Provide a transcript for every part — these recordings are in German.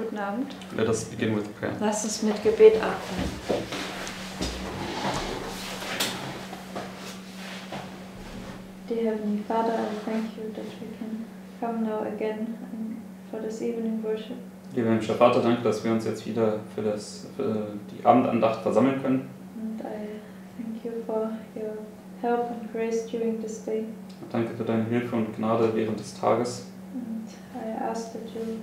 guten Abend. Let us begin with prayer. Lass uns mit Gebet anfangen. Dear Heavenly Father, I thank you that we can come now again for this evening worship. Lieber himmlischer Vater, danke, dass wir uns jetzt wieder für die Abendandacht versammeln können. And I thank you for your help and grace during this day. Danke für deine Hilfe und Gnade während des Tages. And I ask that you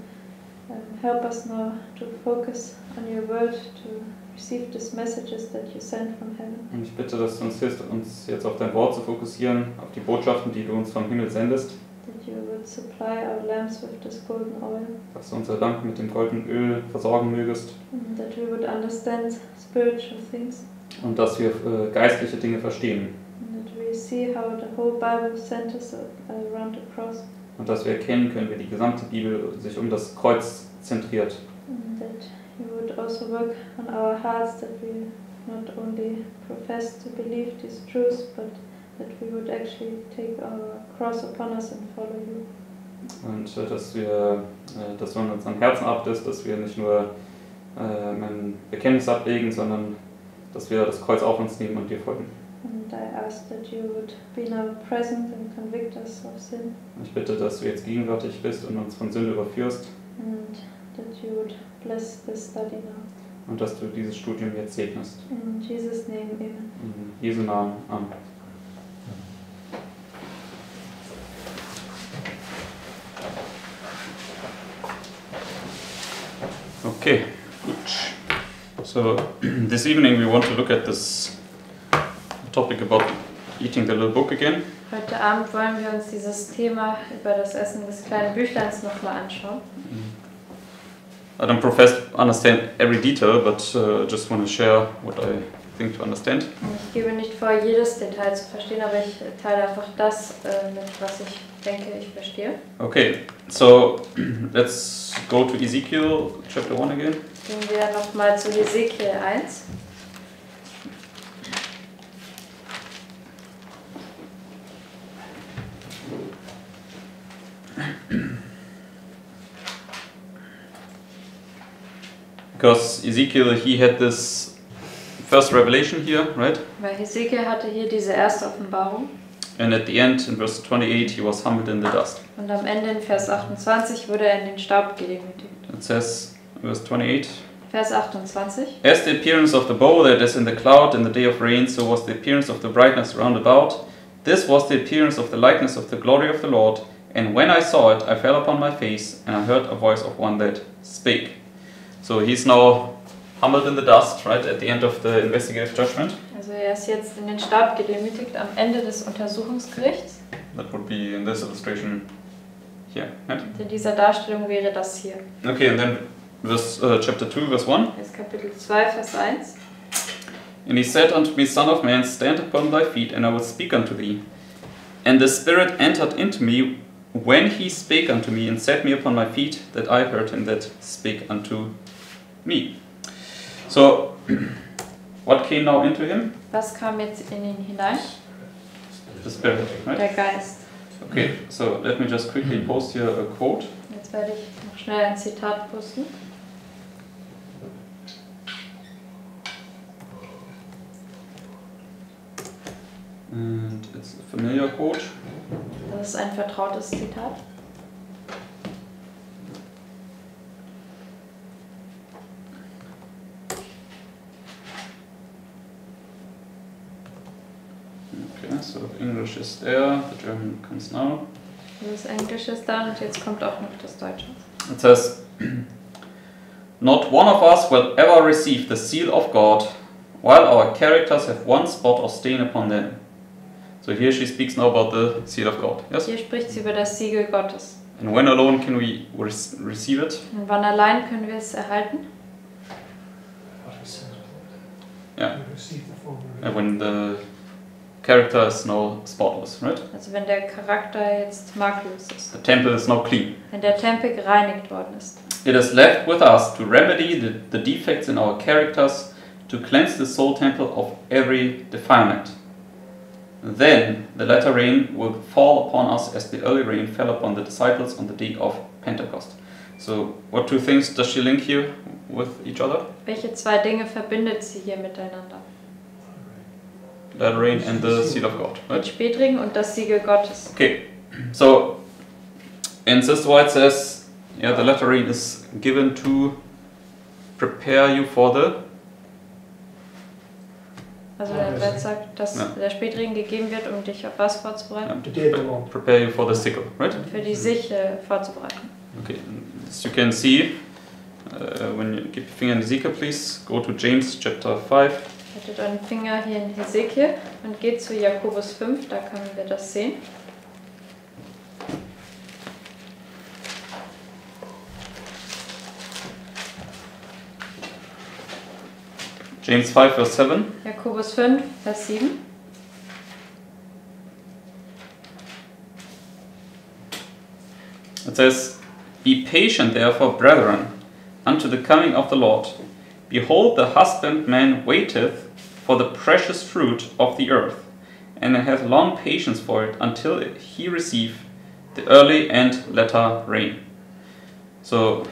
help us now to focus on your word, to receive these messages that you send from heaven. Und ich bitte, dass du uns hilfst, uns jetzt auf dein Wort zu fokussieren, auf die Botschaften, die du uns vom Himmel sendest. That you would supply our lamps with this golden oil. Dass du unser Lamp mit dem goldenen Öl versorgen mögest. And that we would understand spiritual things. Und dass wir geistliche Dinge verstehen. And that we see how the whole Bible centers around the cross. Und dass wir erkennen können, wie die gesamte Bibel sich um das Kreuz zentriert. And that you would also work on our hearts, that we not only profess to believe these truths, but that we would actually take our cross upon us and follow you. Und dass du an unseren Herzen ablässt, dass wir nicht nur ein Bekenntnis ablegen, sondern dass wir das Kreuz auf uns nehmen und dir folgen. And I ask that you would be now present and convict us of sin. Ich bitte, dass du jetzt gegenwärtig bist und uns von Sünde überführst. And that you would bless this study now. Und dass du dieses Studium jetzt segnest. In Jesus' name, amen. In Jesu Namen. Amen. Okay, good. So this evening we want to look at this topic about eating the little book again. Heute Abend wollen wir uns dieses Thema über das Essen des kleinen Büchleins nochmal anschauen. I don't profess to understand every detail, but just want to share what I think to understand. Ich gebe nicht vor, jedes Detail zu verstehen, aber ich teile einfach das mit, was ich denke, ich verstehe. Okay, so let's go to Ezekiel chapter 1 again. Gehen wir nochmal zu Hesekiel 1. Because Ezekiel, he had this first revelation here, right? Weil Hesekiel hatte hier diese erste Offenbarung. And at the end, in verse 28, he was humbled in the dust. Und am Ende in Vers 28 wurde er in den Staub gedemütigt. It says, verse 28, Vers 28. As the appearance of the bow that is in the cloud in the day of rain, so was the appearance of the brightness round about. This was the appearance of the likeness of the glory of the Lord. And when I saw it, I fell upon my face, and I heard a voice of one that spake. So he's now humbled in the dust, right, at the end of the investigative judgment. Also er ist jetzt in den Staub gedemütigt am Ende des Untersuchungsgerichts. That would be in this illustration here. Right? Und in dieser Darstellung wäre das hier. Okay, and then chapter 2, verse 1. Das ist Kapitel 2, Vers 1. And he said unto me, Son of man, stand upon thy feet, and I will speak unto thee. And the Spirit entered into me when he spake unto me, and set me upon my feet, that I heard him that spake unto me. So, what came now into him? Was kam jetzt in ihn hinein? The Spirit, right? Der Geist. Okay, so let me just quickly post here a quote. Jetzt werde ich noch schnell ein Zitat posten. And it's a familiar quote. Das ist ein vertrautes Zitat. Okay, so English is there, the German comes now. Das Englische ist da und jetzt kommt auch noch das Deutsche. It says, Not one of us will ever receive the seal of God, while our characters have one spot or stain upon them. So here she speaks now about the seal of God. Yes? Hier spricht sie über das Siegel Gottes. And when alone can we receive it? Und wann allein können wir es erhalten? Yeah. When the character is now spotless, right? Also wenn der Charakter jetzt makellos ist. The temple is now clean. Wenn der Tempel gereinigt worden ist. It is left with us to remedy the defects in our characters, to cleanse the soul temple of every defilement. Then the latter rain will fall upon us as the early rain fell upon the disciples on the day of Pentecost. So, what two things does she link here with each other? Welche zwei Dinge verbindet sie hier miteinander? Letter rain and the seal of God, Den right? Spätring und das Siegel Gottes. Okay, so in Sister White says, yeah, the letter rain is given to prepare you for the. Also der Wert sagt, dass der Spätregen gegeben wird, um dich auf was vorzubereiten? Prepare you for the sickle, right? Für die Sichel vorzubereiten. Okay, as you can see, when you keep your finger in Ezekiel, please go to James chapter 5. Haltet euren Finger hier in Hesekiel und geht zu Jakobus 5, da können wir das sehen. James 5 verse 7. Jakobus 5, Vers 7. It says, Be patient therefore, brethren, unto the coming of the Lord. Behold, the husbandman waiteth for the precious fruit of the earth, and hath long patience for it, until he receive the early and latter rain. So,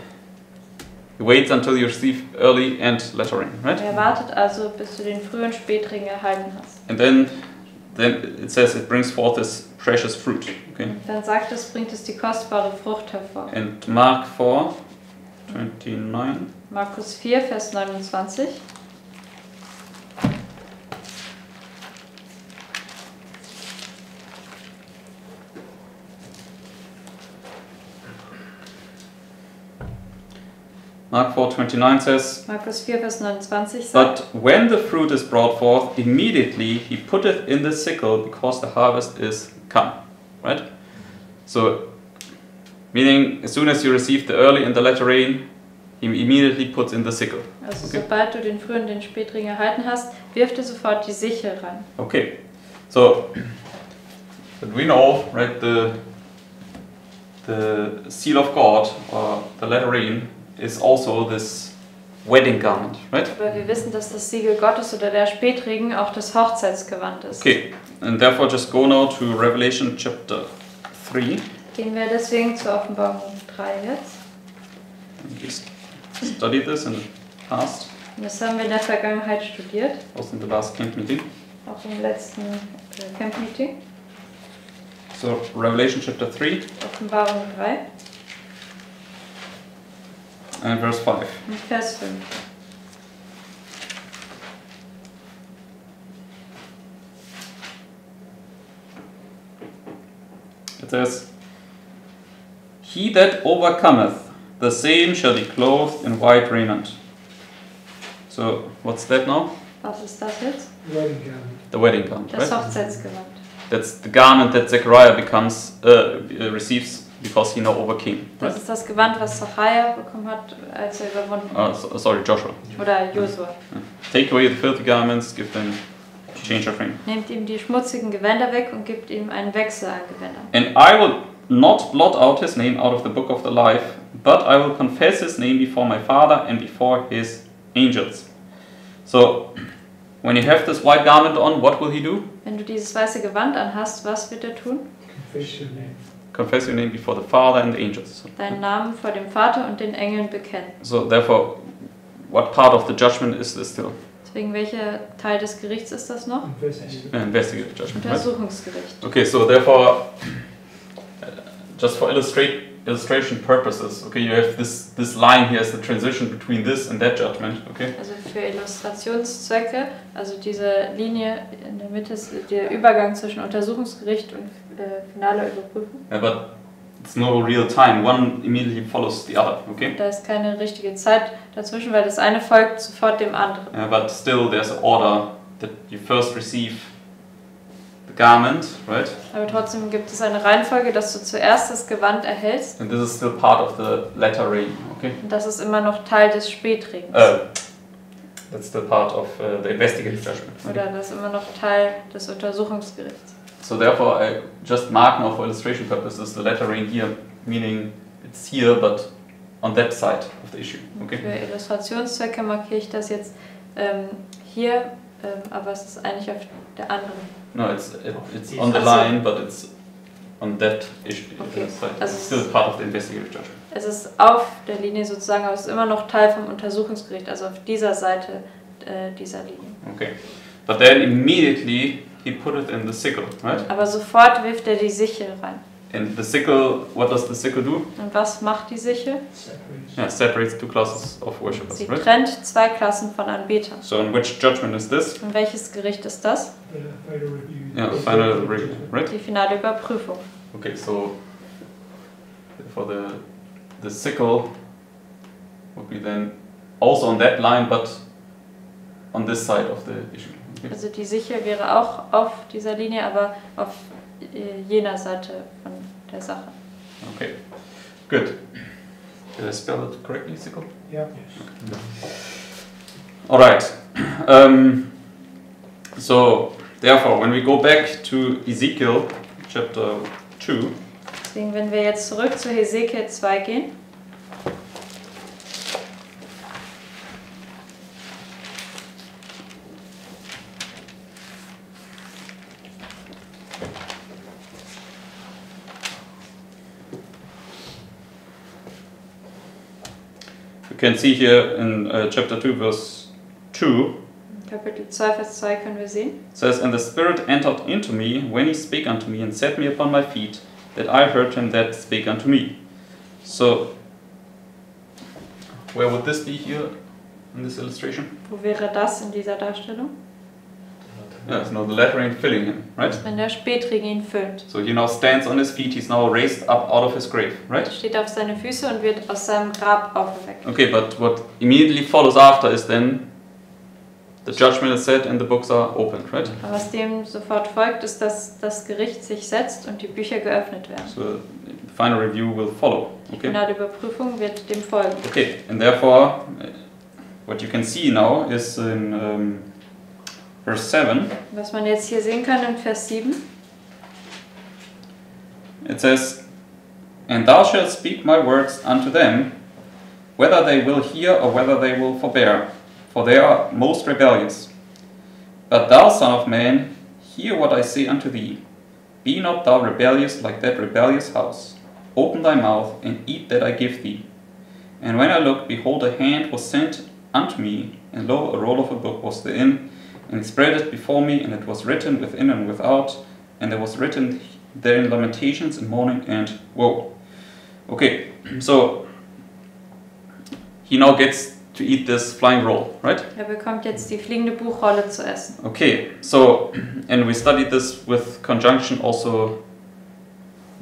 he waits until you receive early and latter rain, right? Er wartet also, bis du den frühen Spätregen erhalten hast. And then it says it brings forth this precious fruit. Okay. Und dann sagt es, bringt es die kostbare Frucht hervor. And Mark 4, 29. Markus 4, Vers 29. Mark 4:29 says, Markus 4, Vers 29 sagt, But when the fruit is brought forth, immediately he putteth in the sickle, because the harvest is come. Right? So, meaning as soon as you receive the early and the latter rain, he immediately puts in the sickle. also Okay. sobald du den frühen und den Spätregen erhalten hast, wirft er sofort die Sichel ran. Okay, so but we know, right, the seal of God or the latter rain is also this wedding garment, right? Aber wir wissen, dass das Siegel Gottes oder der Spätregen auch das Hochzeitsgewand ist. Okay, and therefore just go now to Revelation chapter 3. Gehen wir deswegen zur Offenbarung 3 jetzt. We studied this in the past, Und das haben wir in der Vergangenheit studiert, also in the last camp meeting. auch im letzten Camp-Meeting. So Revelation chapter 3 Offenbarung 3 and verse 5. und Vers 5. It says, He that overcometh, the same shall be clothed in white raiment. So, what's that now? Was ist das jetzt? The wedding garment, Das right? Hochzeitsgewand. That's the garment that Zechariah receives because he now overcame. Das Right? ist das Gewand, was Zachariah bekommen hat, als er überwunden hat. Sorry, Joshua. Oder Josua. Take away the filthy garments, give them change of ring. Nehmt ihm die schmutzigen Gewänder weg und gibt ihm einen Wechsel an Gewändern. And I will not blot out his name out of the book of the life, but I will confess his name before my Father and before his angels. So, when you have this white garment on, what will he do? Wenn du dieses weiße Gewand anhast, was wird er tun? Confess your name before the Father and the angels. Deinen Namen vor dem Vater und den Engeln bekennen. So, therefore, what part of the judgment is this still? Deswegen, welcher Teil des Gerichts ist das noch? Investigative judgment, right? Untersuchungsgericht. Okay, so therefore, just for illustration purposes, okay, you have this line here as the transition between this and that judgment, okay? Also für Illustrationszwecke, also diese Linie in der Mitte ist der Übergang zwischen Untersuchungsgericht und finaler Überprüfung. Yeah, but it's no real time. One immediately follows the other, okay? Da ist keine richtige Zeit dazwischen, weil das eine folgt sofort dem anderen. Yeah, but still there's an order that you first receive the garment, right? Aber trotzdem gibt es eine Reihenfolge, dass du zuerst das Gewand erhältst. And this is still part of the latter rain, okay? Und das ist immer noch Teil des Spätregens. That's still part of the investigative judgment. Okay? Oder das ist immer noch Teil des Untersuchungsgerichts. So therefore I just mark now for illustration purposes the latter rain here, meaning it's here but on that side of the issue, okay? Für Illustrationszwecke markiere ich das jetzt hier, aber es ist eigentlich auf der anderen. No, it's on the line, but it's on that issue Okay. side. Also It's still part of the investigative judgment. es ist auf der Linie sozusagen, aber es ist immer noch Teil vom Untersuchungsgericht, also auf dieser Seite dieser Linie. Okay. But then immediately he put it in the sickle, right? Aber sofort wirft er die Sichel rein. And the sickle, what does the sickle do? Und was macht die Sichel? Yeah, separates two classes of worshippers, Sie right? trennt zwei Klassen von Anbetern. So, in which judgment is this? Und welches Gericht ist das? Yeah, the final review, right? Die finale Überprüfung. Okay, so for the sickle would be then also on that line, but on this side of the issue. Okay. Also die Sichel wäre auch auf dieser Linie, aber auf jener Seite von der Sache. Okay, good. Did I spell it correctly, sickle? Yeah. All right. So, therefore, when we go back to Ezekiel chapter 2, Deswegen, wenn wir jetzt zurück zu Hesekiel 2 gehen, you can see here in chapter 2, verse 2, Kapitel 2, Vers 2 können wir sehen. it says, And the Spirit entered into me when he spake unto me, and set me upon my feet, that I heard him that spake unto me. So, where would this be here in this illustration? Wo wäre das in dieser Darstellung? Yes, no, the latter rain filling him, right? Wenn der Spätregen ihn füllt. So he now stands on his feet, he's now raised up out of his grave, right? Er steht auf seine Füße und wird aus seinem Grab aufgeweckt. Okay, but what immediately follows after is then the judgment is set and the books are opened, right? Aber was dem sofort folgt, ist, dass das Gericht sich setzt und die Bücher geöffnet werden. So the final review will follow, Die okay? finale Überprüfung wird dem folgen. Okay, and therefore, what you can see now is in verse 7, Was man jetzt hier sehen kann in Vers 7, it says, And thou shalt speak my words unto them, whether they will hear or whether they will forbear, for they are most rebellious. But thou, son of man, hear what I say unto thee. Be not thou rebellious like that rebellious house. Open thy mouth, and eat that I give thee. And when I looked, behold, a hand was sent unto me, and lo, a roll of a book was therein, and he spread it before me, and it was written within and without, and there was written therein lamentations and mourning and woe. Okay, so he now gets to eat this flying roll, right? er bekommt jetzt die fliegende Buchrolle zu essen. Okay, so, and we studied this with conjunction also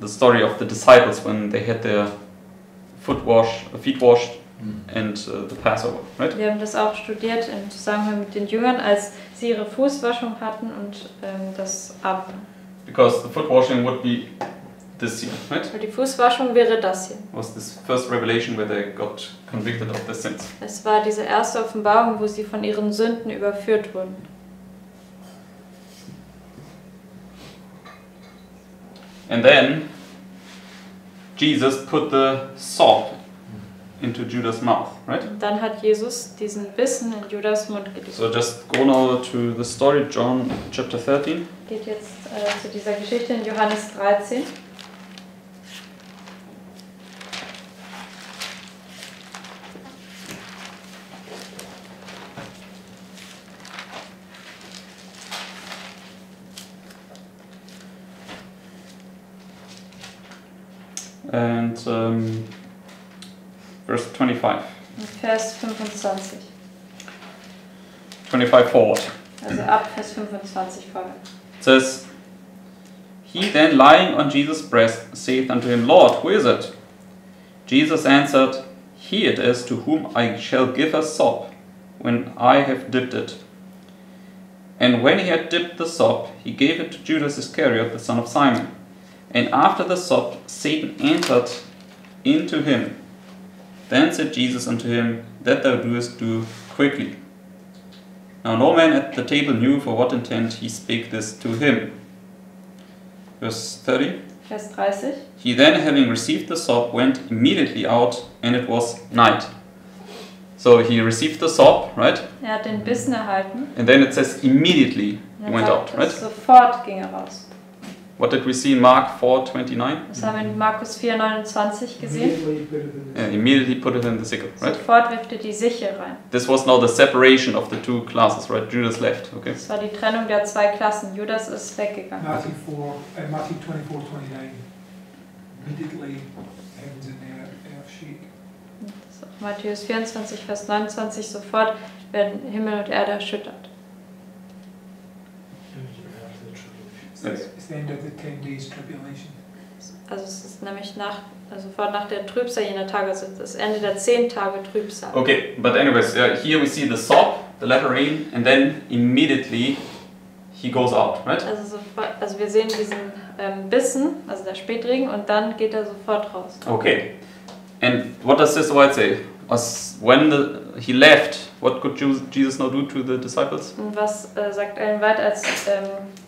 the story of the disciples when they had their feet washed and the Passover, right? Wir haben das auch studiert im Zusammenhang mit den Jüngern, als sie ihre Fußwaschung hatten und das Abendmahl. Because the foot washing would be this here, right? Und die Fußwaschung wäre das hier. Was this first revelation where they got convicted of their sins. Es war diese erste Offenbarung, wo sie von ihren Sünden überführt wurden. And then Jesus put the sop into Judas' mouth, right? Und dann hat Jesus diesen Bissen in Judas Mund gelegt. So just go now to the story, John chapter 13. Geht jetzt zu dieser Geschichte in Johannes 13. And verse 25. Vers 25. 25 forward. Also ab Vers 25 folgend. It says, He then lying on Jesus' breast saith unto him, Lord, who is it? Jesus answered, He it is to whom I shall give a sop, when I have dipped it. And when he had dipped the sop, he gave it to Judas Iscariot, the son of Simon. And after the sop, Satan entered into him. Then said Jesus unto him, That thou doest, do quickly. Now no man at the table knew for what intent he spake this to him. Verse 30. Vers 30. He then, having received the sop, went immediately out, and it was night. So he received the sop, right? Er hat den Bissen erhalten. And then it says immediately he Und went er out, sagt, right? sofort ging er raus. What did we see in Mark 4:29? Das haben wir in Markus 4,29 gesehen. Immediately put it in the sickle, right? Sofort wirft er die Sichel rein. This was now the separation of the two classes, right? Judas left, okay? Das war die Trennung der zwei Klassen. Judas ist weggegangen. Matthew 24:29. Immediately heavens and earth shake. Das ist auch Matthäus 24, Vers 29. Sofort werden Himmel und Erde erschüttert. It's the end of the 10 days tribulation. Also es ist nämlich sofort nach der Trübsal jener Tage, also das Ende der 10 Tage Trübsal. Okay, but anyways, here we see the sob, the letter rain, and then immediately he goes out, right? Also wir sehen diesen Bissen, also der Spätregen, und dann geht er sofort raus. Okay, and what does this word say? When he left, what could Jesus now do to the disciples? Und was sagt Ellen White, als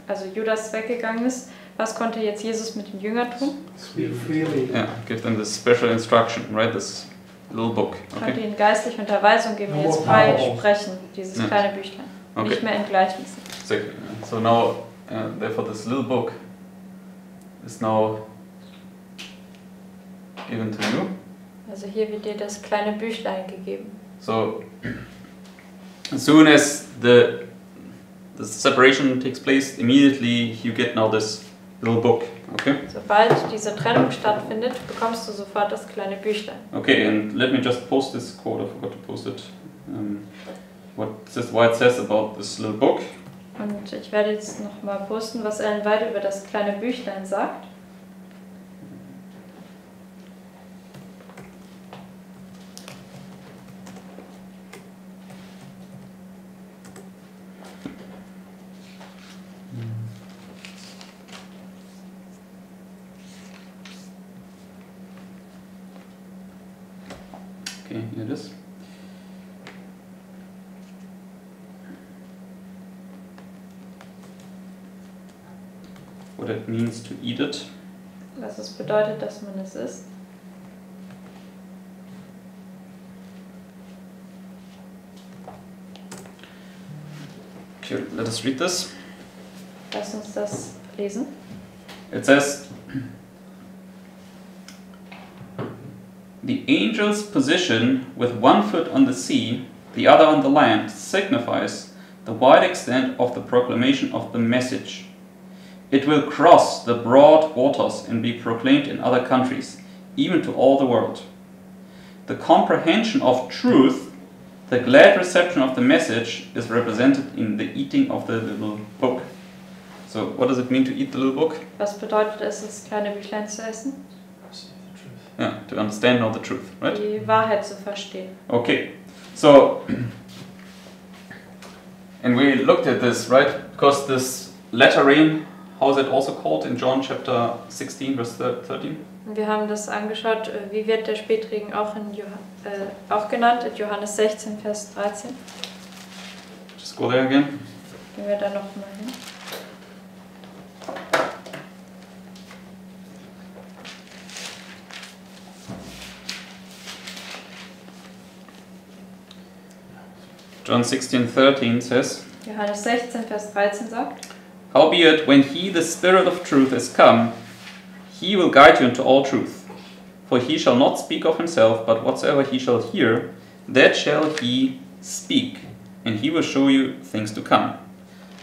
also Judas weggegangen ist? Was konnte jetzt Jesus mit den Jüngern tun? Speak freely. Yeah, give them this special instruction, right? This little book. Konnte Okay. ihnen geistliche Unterweisung geben, jetzt frei sprechen, dieses Ja. kleine Büchlein. Okay. Nicht mehr in Gleichnissen. Exactly. So now, therefore, this little book is now given to you. Also hier wird dir das kleine Büchlein gegeben. So, as soon as the separation takes place, immediately you get now this little book. Okay. Sobald diese Trennung stattfindet, bekommst du sofort das kleine Büchlein. Okay, and let me just post this quote. I forgot to post it. What it says about this little book. Und ich werde jetzt nochmal posten, was Ellen White über das kleine Büchlein sagt. Okay, here it is. What it means to eat it. Was es bedeutet, dass man es isst. Okay, let us read this. Lass uns das lesen. It says, the angel's position with one foot on the sea, the other on the land, signifies the wide extent of the proclamation of the message. It will cross the broad waters and be proclaimed in other countries, even to all the world. The comprehension of truth, the glad reception of the message, is represented in the eating of the little book. So, what does it mean to eat the little book? Was bedeutet es, das kleine Büchlein zu essen? Yeah, to understand now the truth, right? Die Wahrheit zu verstehen. Okay, so, and we looked at this, right? Because this letter rain, how is it also called in John chapter 16, verse 13? Wir haben das angeschaut, wie wird der Spätregen auch auch genannt, in Johannes 16, Vers 13. Just go there again. Gehen wir da nochmal hin. John 16:13 says, Johannes 16, Vers 13 sagt, howbeit, when he, the Spirit of truth, is come, he will guide you into all truth. For he shall not speak of himself, but whatsoever he shall hear, that shall he speak, and he will show you things to come.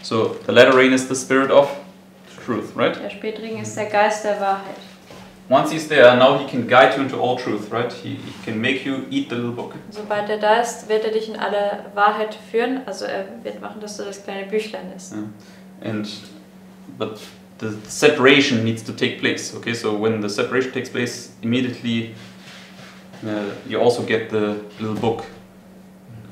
So, the latter rain is the Spirit of truth, right? der Spätregen ist der Geist der Wahrheit. Once he's there, now he can guide you into all truth, right? He can make you eat the little book. Sobald er da ist, wird er dich in alle Wahrheit führen, also er wird machen, dass du das kleine Büchlein isst. Yeah. But the separation needs to take place, okay? So when the separation takes place, immediately you also get the little book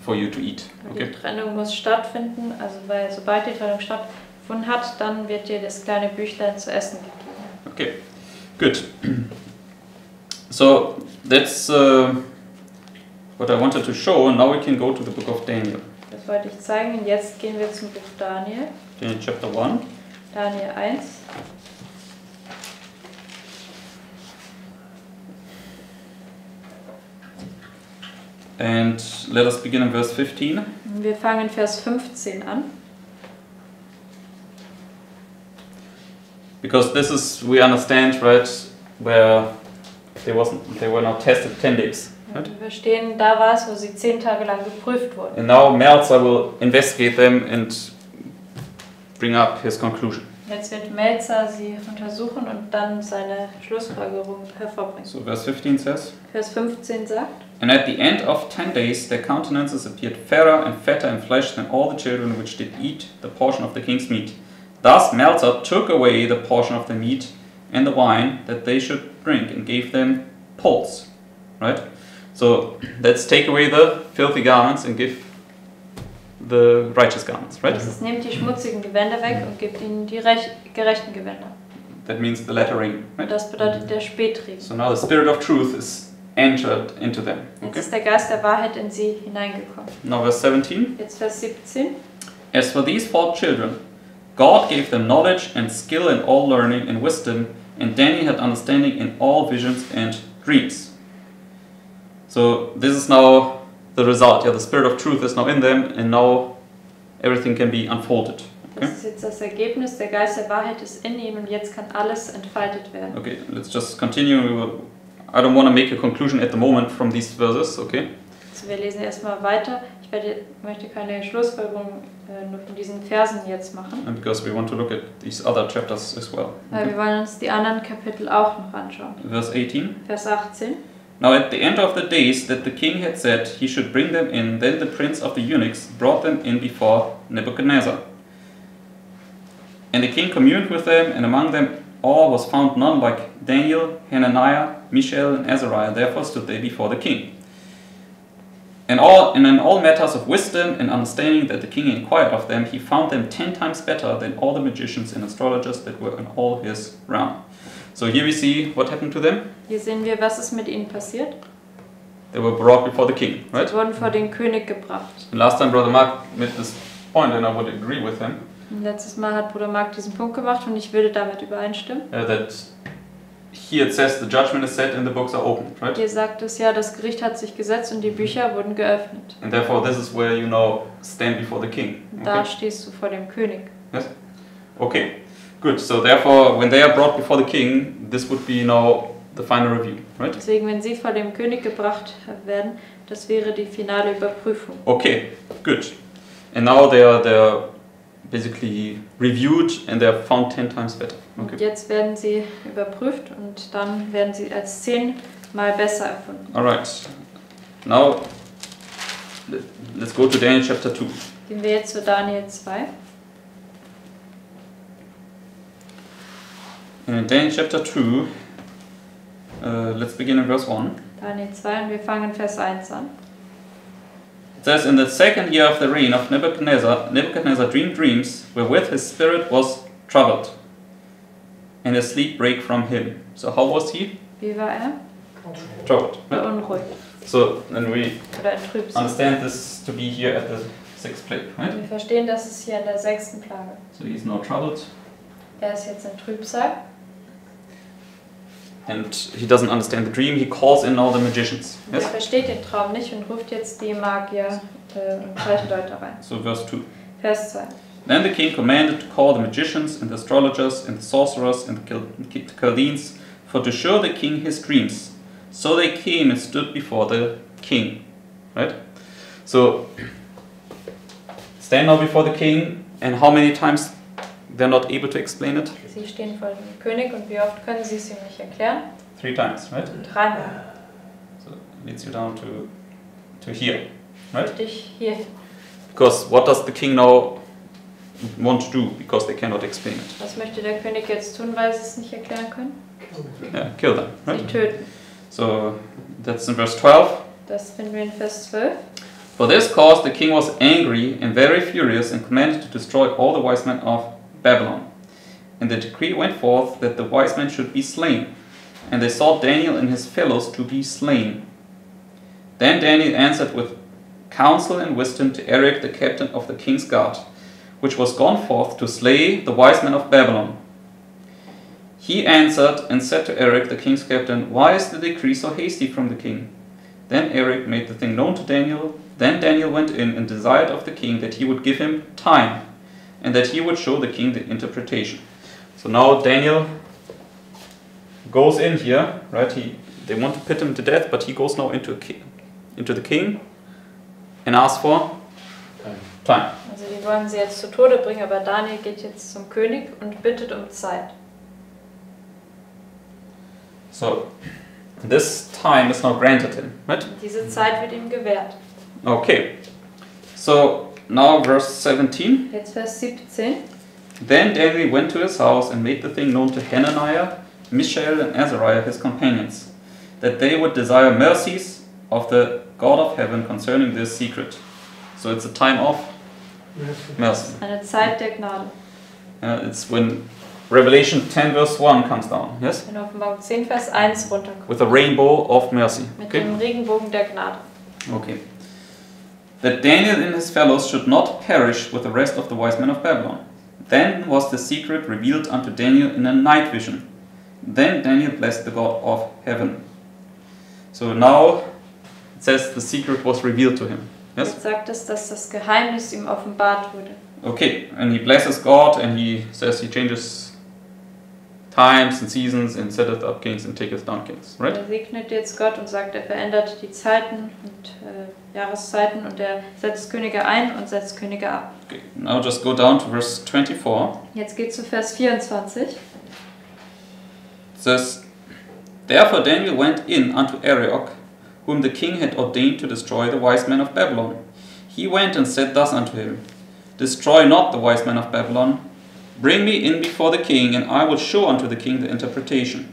for you to eat, okay? Die Trennung muss stattfinden, also weil sobald die Trennung stattgefunden hat, dann wird dir das kleine Büchlein zu essen gegeben. Okay, good. So that's what I wanted to show, and now we can go to the book of Daniel. Das wollte ich zeigen und jetzt gehen wir zum Buch Daniel. Daniel chapter 1. Daniel 1. And let us begin in verse 15. Wir fangen Vers 15 an. Because this is, we understand, right, where they were not tested 10 days. Right? Wir verstehen, da war es, wo sie 10 Tage lang geprüft wurden. And now Melzer will investigate them and bring up his conclusion. Jetzt wird Melzer sie untersuchen und dann seine Schlussfolgerung hervorbringen. So verse 15 says, Vers 15 sagt, And at the end of 10 days their countenances appeared fairer and fatter in flesh than all the children which did eat the portion of the king's meat. Thus Melzer took away the portion of the meat and the wine that they should drink and gave them poles. Right? So let's take away the filthy garments and give the righteous garments, right? das ist, nehmt die schmutzigen Gewänder weg und gebt ihnen die gerechten Gewänder. That means the latter rain, Und right? das bedeutet der Spätregen. So now the spirit of truth is entered into them. Jetzt Okay. ist der Geist der Wahrheit in sie hineingekommen. Now verse 17. Jetzt Vers 17. As for these 4 children, God gave them knowledge and skill in all learning and wisdom, and Daniel had understanding in all visions and dreams. So this is now the result. Yeah, the spirit of truth is now in them, and now everything can be unfolded. Okay. Das ist jetzt das Ergebnis. Der Geist der Wahrheit ist in ihm und jetzt kann alles entfaltet werden. Okay, let's just continue. I don't want to make a conclusion at the moment from these verses. Okay. Also wir lesen erstmal weiter. Ich möchte keine Schlussfolgerung nur von diesen Versen jetzt machen, And because we want to look at these other chapters as well. weil wir wollen uns die anderen Kapitel auch noch anschauen. Verse 18. Vers 18. Now at the end of the days that the king had said he should bring them in, then the prince of the eunuchs brought them in before Nebuchadnezzar. And the king communed with them, and among them all was found none like Daniel, Hananiah, Mishael, and Azariah. Therefore stood they before the king. And in all matters of wisdom and understanding that the king inquired of them, he found them 10 times better than all the magicians and astrologers that were in all his realm. So here we see what happened to them. Hier sehen wir, was ist mit ihnen passiert. They were brought before the king, right? Sie wurden vor den König gebracht. And last time Brother Mark made this point, and I would agree with him, Und letztes Mal hat Bruder Mark diesen Punkt gemacht und ich würde damit übereinstimmen. that here it says the judgment is set and the books are opened, right? Hier sagt es ja, das Gericht hat sich gesetzt und die Bücher wurden geöffnet. And therefore this is where you now stand before the king. Und da Okay? stehst du vor dem König. Yes? Okay, good. So therefore when they are brought before the king, this would be now the final review, right? Deswegen, wenn sie vor dem König gebracht werden, das wäre die finale Überprüfung. Okay, good. And now they're basically reviewed and they're found 10 times better. Und Okay. jetzt werden sie überprüft und dann werden sie als 10-mal besser erfunden. Alright. Now let's go to Daniel chapter 2. Gehen wir jetzt zu Daniel 2. And in Daniel chapter 2, let's begin in verse 1. Daniel 2 und wir fangen Vers 1 an. It says, In the second year of the reign of Nebuchadnezzar dreamed dreams wherewith his spirit was troubled, and his sleep brake from him. So how was he? Wie war er? Troubled. Right? Beunruhigt So then we oder in Trübsal. understand this to be here at the sixth plague, right? Wir verstehen, dass es hier in der 6. Plage. So he's now troubled, Er ist jetzt in Trübsal and he doesn't understand the dream. He calls in all the magicians. und er Yes? versteht den Traum nicht und ruft jetzt die Magier und Zeichendeuter rein. So verse 2. Vers 2. Then the king commanded to call the magicians and the astrologers and the sorcerers and the Chaldeans for to show the king his dreams. So they came and stood before the king. Right? So stand now before the king, and how many times they're not able to explain it? Sie stehen vor dem König und wie oft können sie es ihm nicht erklären? 3 times, right? 3-mal. So it leads you down to here. Right? Dich hier. Because what does the king now want to do? Because they cannot explain it. Was möchte der König jetzt tun, weil sie es nicht erklären können? Yeah, kill them. Sie Right? töten. So that's in verse 12. Das finden wir in Vers 12. For this cause the king was angry and very furious and commanded to destroy all the wise men of Babylon. And the decree went forth that the wise men should be slain. And they sought Daniel and his fellows to be slain. Then Daniel answered with counsel and wisdom to Eric, the captain of the king's guard, which was gone forth to slay the wise men of Babylon. He answered and said to Eric, the king's captain, Why is the decree so hasty from the king? Then Eric made the thing known to Daniel. Then Daniel went in and desired of the king that he would give him time, and that he would show the king the interpretation. So now Daniel goes in here, right? They want to put him to death, but he goes now into the king and asks for time. Also die wollen sie jetzt zu Tode bringen, aber Daniel geht jetzt zum König und bittet um Zeit. So this time is now granted him, right? Und diese Zeit wird ihm gewährt. Okay. So now verse 17. Jetzt Vers 17. Then Daniel went to his house and made the thing known to Hananiah, Mishael, and Azariah, his companions, that they would desire mercies of the God of heaven concerning this secret. So it's a time of mercy. Eine Zeit der Gnade. It's when Revelation 10 verse 1 comes down, yes? Wenn Offenbarung 10 Vers 1 runterkommt. With a rainbow of mercy. Mit Okay? dem Regenbogen der Gnade. Okay. That Daniel and his fellows should not perish with the rest of the wise men of Babylon. Then was the secret revealed unto Daniel in a night vision. Then Daniel blessed the God of heaven. So now it says the secret was revealed to him. Yes? Jetzt sagt es, dass das Geheimnis ihm offenbart wurde. Okay, and he blesses God and he says he changes times and seasons and setteth up kings and taketh down kings, right? Er segnet jetzt Gott und sagt, er verändert die Zeiten und Jahreszeiten und er setzt Könige ein und setzt Könige ab. Okay, now just go down to verse 24. Jetzt geht zu Vers 24. It says, Therefore Daniel went in unto Arioch, whom the king had ordained to destroy the wise men of Babylon. He went and said thus unto him, Destroy not the wise men of Babylon, bring me in before the king, and I will show unto the king the interpretation.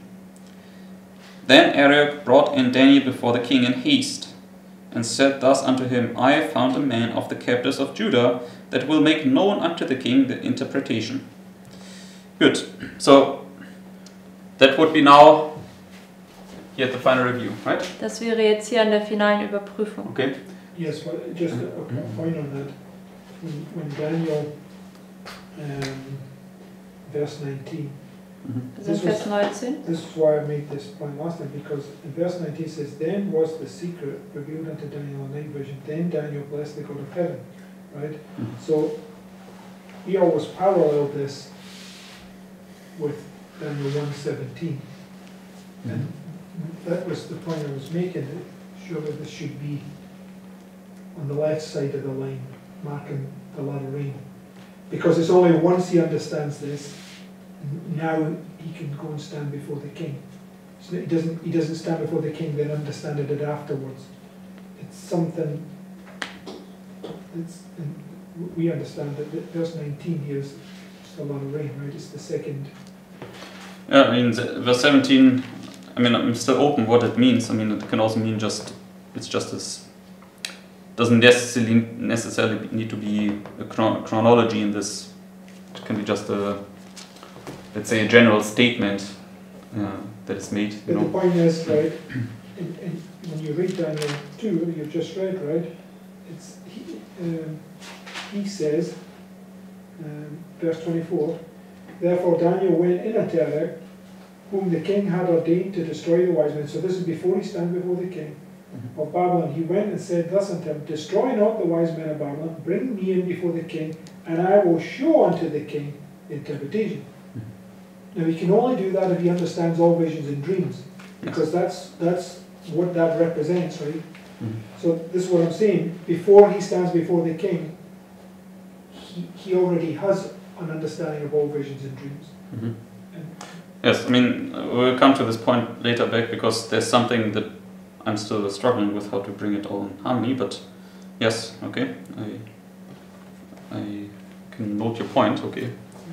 Then Arioch brought in Daniel before the king in haste, and said thus unto him, I have found a man of the captives of Judah, that will make known unto the king the interpretation. Good. So that would be now here at the final review, right? Das wäre jetzt hier an der finalen Überprüfung. Okay. Yes, well, just a point on that. When Daniel, verse 19, Das ist Vers 19. this is why I made this point last time, because in verse 19 says, Then was the secret revealed unto Daniel in night vision, then Daniel blessed the God of heaven, right? So we always parallel this with Daniel 1:17, and that was the point I was making, that surely this should be on the left side of the line, marking the latter rain. Because it's only once he understands this, now he can go and stand before the king. So he doesn't stand before the king, then understand it afterwards. It's something, we understand that verse 19 here is the latter rain, right? It's the second. Yeah, I mean, verse 17, I mean, I'm still open what it means. I mean, it can also mean it's just as, doesn't necessarily need to be a chronology in this. It can be just a, let's say, a general statement that is made. But the point is, right, and when you read Daniel 2, you've just read, right, it's, he says, verse 24, Therefore Daniel went in unto Arioch, whom the king had ordained to destroy the wise men. So this is before he stand before the king of Babylon. He went and said thus unto him, Destroy not the wise men of Babylon, bring me in before the king, and I will show unto the king the interpretation. Now he can only do that if he understands all visions and dreams, because that's what that represents, right? So this is what I'm saying. Before he stands before the king, he already has an understanding of all visions and dreams. Yes, I mean, we'll come to this point later back, because there's something that I'm still struggling with, how to bring it all in harmony, but yes, okay, I can note your point, okay.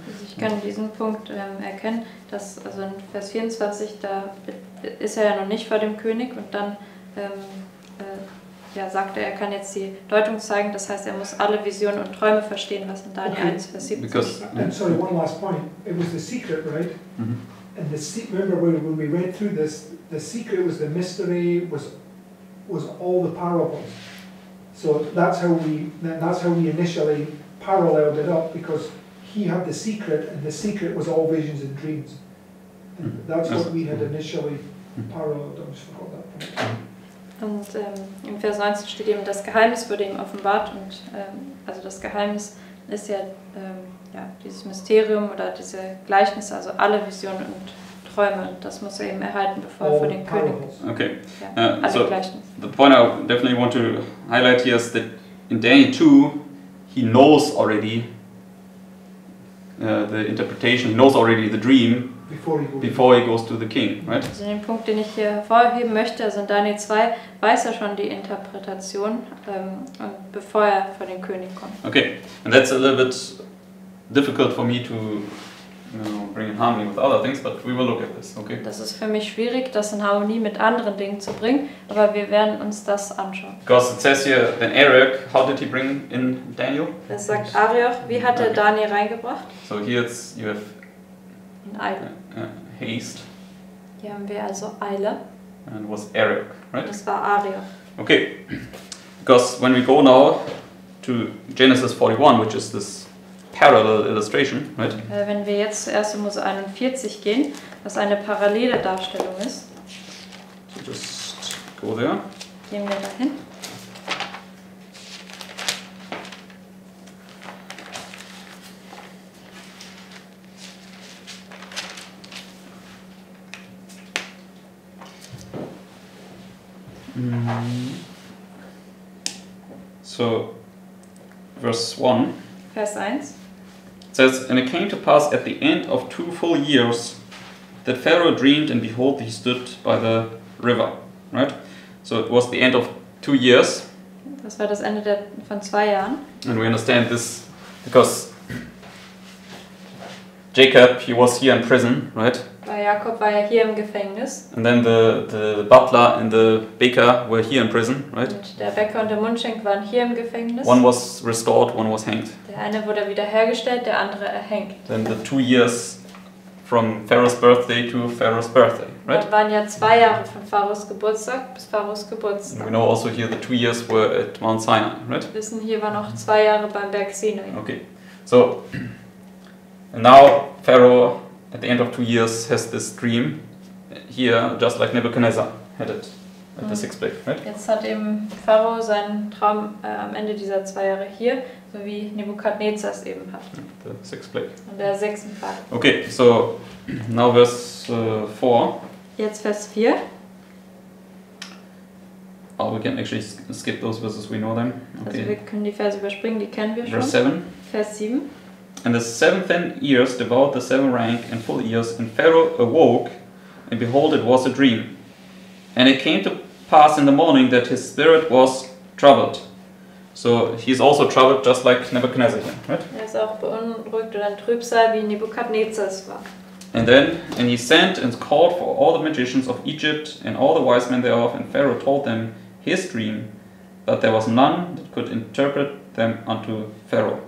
Also ich kann diesen Punkt erkennen, dass also in Vers 24, da ist er ja noch nicht vor dem König und dann sagt er kann jetzt die Deutung zeigen, das heißt, er muss alle Visionen und Träume verstehen, was in Daniel 1, Vers 17 steht. And sorry, one last point. It was the secret, right? And remember when we read through this, the secret was the mystery, was all the parables. So that's how we initially paralleled it up, because he had the secret, and the secret was all visions and dreams. And that's what we had initially paralleled. I just forgot that point. Und im Vers 19 steht eben, das Geheimnis wurde ihm offenbart und also das Geheimnis ist ja, ja dieses Mysterium oder diese Gleichnisse, also alle Visionen und Träume. Und das muss er eben erhalten, bevor er vor den König ist. Okay. Ja, alle So Gleichnisse. the point I definitely want to highlight here is that in Daniel 2, he knows already the interpretation, he knows already the dream before he goes to the king, right? Also den Punkt, den ich hier hervorheben möchte, also in Daniel 2 weiß er schon die Interpretation, und bevor er vor den König kommt. Okay, and that's a little bit difficult for me to bring in harmony with other things, but we will look at this, okay? Das ist für mich schwierig, das in Harmonie mit anderen Dingen zu bringen, aber wir werden uns das anschauen. Because it says here, then Arioch, how did he bring in Daniel? Das sagt Arioch, wie hat er Daniel reingebracht? So here it's, you have In Eile. haste, Hier haben wir also Eile, and it was Arioch, right? das war Arioch. Okay, because when we go now to Genesis 41, which is this parallel illustration, right? Wenn wir jetzt zu 1. Mose 41 gehen, was eine parallele Darstellung ist, So just go there. gehen wir dahin. So, verse 1. Vers 1. It says, And it came to pass at the end of 2 full years that Pharaoh dreamed, and behold, he stood by the river. Right? So it was the end of 2 years, Das war das Ende von 2 Jahren. and we understand this because Jacob, he was here in prison, right? Bei Jakob war er hier im Gefängnis And then the butler and the baker were here in prison, right? und der Bäcker und der Mundschenk waren hier im Gefängnis. One was restored, one was hanged. Der eine wurde wiederhergestellt, der andere erhängt. Then the 2 years from Pharaoh's birthday to Pharaoh's birthday, right? Dann waren ja 2 Jahre von Pharaos Geburtstag bis Pharaos And Geburtstag. we know also here the 2 years were at Mount Sinai, right? Wir wissen, hier waren noch 2 Jahre beim Berg Sinai. Okay, so and now Pharaoh at the end of 2 years has this dream here, just like Nebuchadnezzar had it at the 6th plague, right? Jetzt hat eben Pharao seinen Traum am Ende dieser 2 Jahre hier, so wie Nebukadnezar es eben hat. The 6th plague. An der 6. Plage. Okay, so now verse 4. Jetzt Vers 4. Oh, we can actually skip those verses, we know them. Also wir Okay, können die Verse überspringen, die kennen wir verse schon. 7. Vers 7. And the 7th then years devoured the 7 rank and full years, and Pharaoh awoke, and behold, it was a dream. And it came to pass in the morning that his spirit was troubled. So he is also troubled, just like Nebuchadnezzar here, right? Er ist auch beunruhigt oder in Trübsal, wie Nebukadnezar es war. And he sent and called for all the magicians of Egypt and all the wise men thereof, and Pharaoh told them his dream, but there was none that could interpret them unto Pharaoh.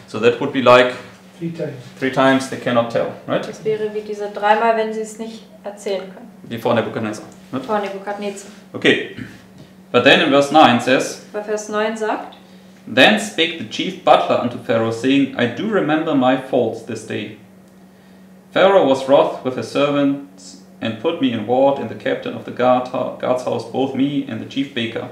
So that would be like 3 times. 3 times they cannot tell, right? Das wäre wie diese 3-mal, wenn sie es nicht erzählen können. Before Nebuchadnezzar. Right? Vor Nebukadnezar. Okay. But then in verse 9 it says, Bei Vers 9 sagt, Then spake the chief butler unto Pharaoh, saying, I do remember my faults this day. Pharaoh was wroth with his servants, and put me in ward in the captain of the guard's house, both me and the chief baker.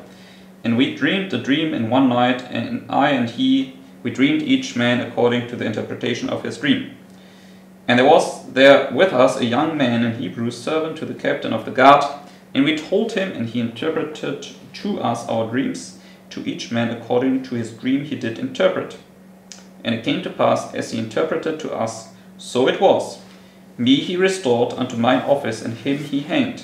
And we dreamed a dream in one night, and I and he, we dreamed each man according to the interpretation of his dream. And there was there with us a young man in Hebrew, servant to the captain of the guard, and we told him, and he interpreted to us our dreams, to each man according to his dream he did interpret. And it came to pass, as he interpreted to us, so it was. Me he restored unto mine office, and him he hanged.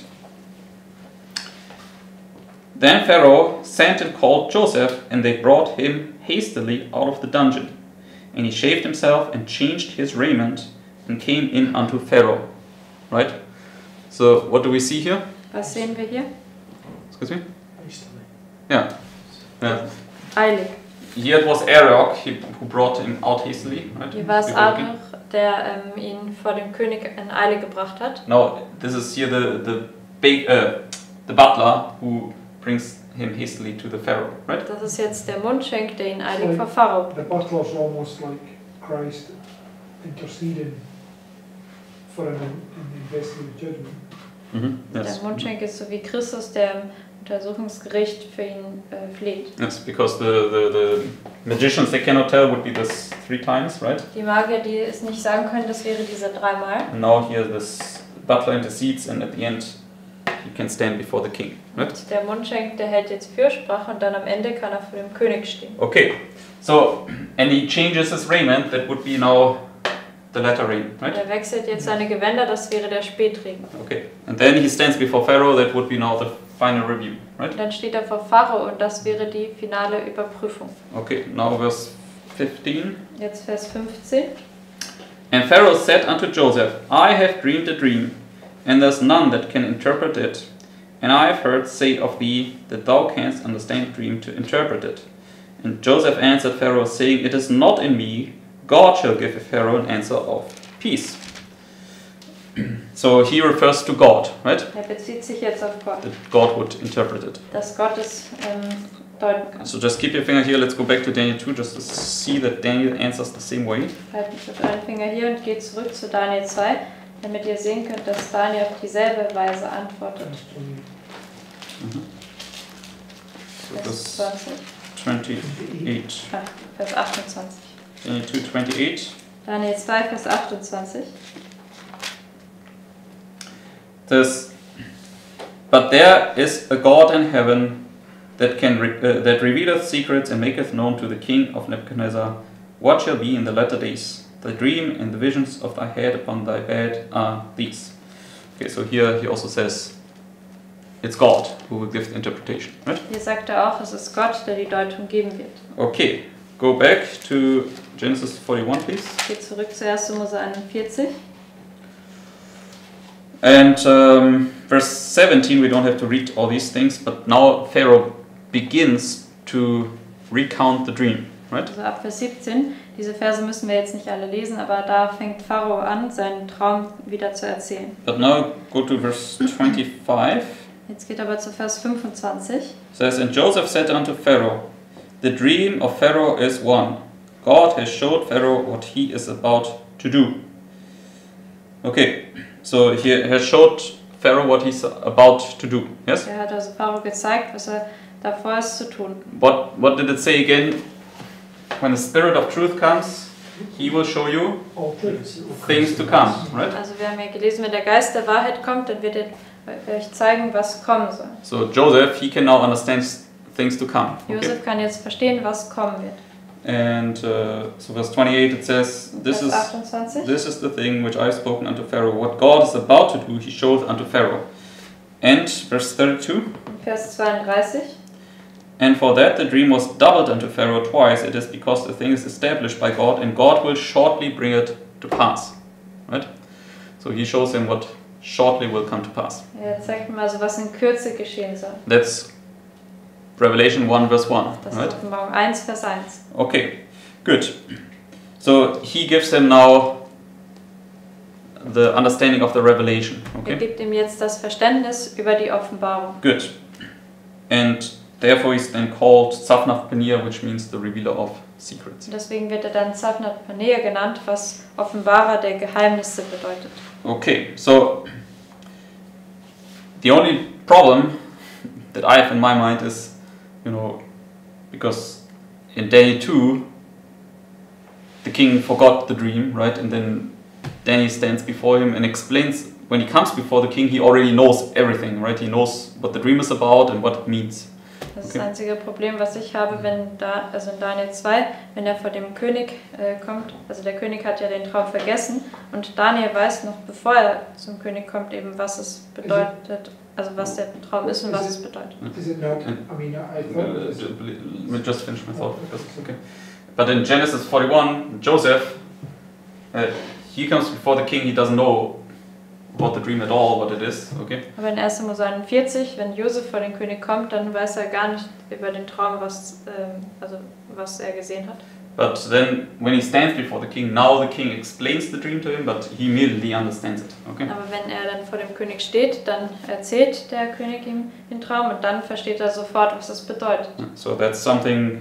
Then Pharaoh sent and called Joseph, and they brought him hastily out of the dungeon. And he shaved himself and changed his raiment, and came in unto Pharaoh. Right? So what do we see here? was sehen wir hier? Excuse me? Hastily. Yeah. Yeah. Eilig. Here it was Arioch who brought him out hastily. Right? Hier war es Before the king. Arioch, der ihn vor dem König in Eile gebracht hat. Now this is here the butler who brings him hastily to the Pharaoh, right? Das ist jetzt der Mundschenk, der ihn eilig vor Pharao. The butler's almost like Christ interceding for him in the investigative judgment. Yes. Der Mundschenk ist so wie Christus, der im Untersuchungsgericht für ihn fleht. Yes, because the magicians, they cannot tell would be this 3 times, right? Die Magier, die es nicht sagen können, das wäre diese 3-mal. And now here this butler intercedes, and at the end he can stand before the king, right? Und der Mundschenk, der hält jetzt Fürsprache und dann am Ende kann er vor dem König stehen. Okay, so, and he changes his raiment, that would be now the latter rain, right? Er wechselt jetzt seine Gewänder, das wäre der Spätregen. Okay, and then he stands before Pharaoh, that would be now the final review, right? Und dann steht er vor Pharao und das wäre die finale Überprüfung. Okay, now verse 15. Jetzt Vers 15. And Pharaoh said unto Joseph, I have dreamed a dream, and there's none that can interpret it. And I have heard say of thee that thou canst understand a dream to interpret it. And Joseph answered Pharaoh, saying, It is not in me, God shall give Pharaoh an answer of peace. So he refers to God, right? Er bezieht sich jetzt auf Gott, That God would interpret it. dass Gott es deuten kann. So just keep your finger here, let's go back to Daniel 2, just to see that Daniel answers the same way. Haltet mit euren Finger hier und geht zurück zu Daniel 2, damit ihr sehen könnt, dass Daniel auf dieselbe Weise antwortet. So Vers this 20. 28. Vers 28. Daniel 2, 28. Daniel 2, Vers 28. This, but there is a God in heaven that can that revealeth secrets and maketh known to the king of Nebuchadnezzar what shall be in the latter days. The dream and the visions of thy head upon thy bed are these. Okay, so here he also says it's God who will give the interpretation, right? Hier sagt er auch, es ist Gott, der die Deutung geben wird. Okay, go back to Genesis 41, please. Geht zurück zu 1. Mose 41. And verse 17, we don't have to read all these things, but now Pharaoh begins to recount the dream, right? Also ab Vers 17. Diese Verse müssen wir jetzt nicht alle lesen, aber da fängt Pharao an, seinen Traum wieder zu erzählen. But now go to verse 25. Jetzt geht aber zu Vers 25. It says, And Joseph said unto Pharaoh, The dream of Pharaoh is one. God has showed Pharaoh what he is about to do. Okay, so he has showed Pharaoh what he's about to do. Yes? Er hat also Pharao gezeigt, was er davor ist zu tun. What did it say again? When the Spirit of truth comes, he will show you things to come, right? Also wir haben ja gelesen, wenn der Geist der Wahrheit kommt, dann wird er euch zeigen, was kommen soll. So Joseph, he can now understand things to come. Okay? Josef kann jetzt verstehen, was kommen wird. And so verse 28 it says, Vers 28. This is the thing which I have spoken unto Pharaoh. What God is about to do, he showeth unto Pharaoh. And verse 32. Vers 32. And for that the dream was doubled unto Pharaoh twice. It is because the thing is established by God, and God will shortly bring it to pass. Right? So he shows him what shortly will come to pass. Er zeigt ihm also, was in Kürze geschehen soll. That's Revelation 1 verse 1. Das Right? ist Offenbarung 1, Vers 1. Okay, good. So he gives him now the understanding of the revelation. Er Okay, gibt ihm jetzt das Verständnis über die Offenbarung. good. And therefore he's then called Tzafnaf Paneah, which means the revealer of secrets. Und deswegen wird er dann Tzafnat Paneah genannt, was Offenbarer der Geheimnisse bedeutet. Okay, so the only problem that I have in my mind is, because in Daniel 2, the king forgot the dream, right? And then Daniel stands before him and explains, when he comes before the king, he already knows everything, right? He knows what the dream is about and what it means. Das ist das einzige Problem, was ich habe, also in Daniel 2, wenn er vor dem König kommt, also der König hat ja den Traum vergessen und Daniel weiß noch, bevor er zum König kommt, eben was es bedeutet, also was der Traum ist und was es bedeutet. Is it not? I mean, I thought it was- Let me just finish my thought. Okay. But in Genesis 41, Joseph, he comes before the king, he doesn't know about the dream at all, what it is, okay? Aber in 1. Mose 41, wenn Josef vor den König kommt, dann weiß er gar nicht über den Traum, was er gesehen hat. But then, when he stands before the king, now the king explains the dream to him, but he immediately understands it, okay? Aber wenn er dann vor dem König steht, dann erzählt der König ihm den Traum und dann versteht er sofort, was es bedeutet. So that's something,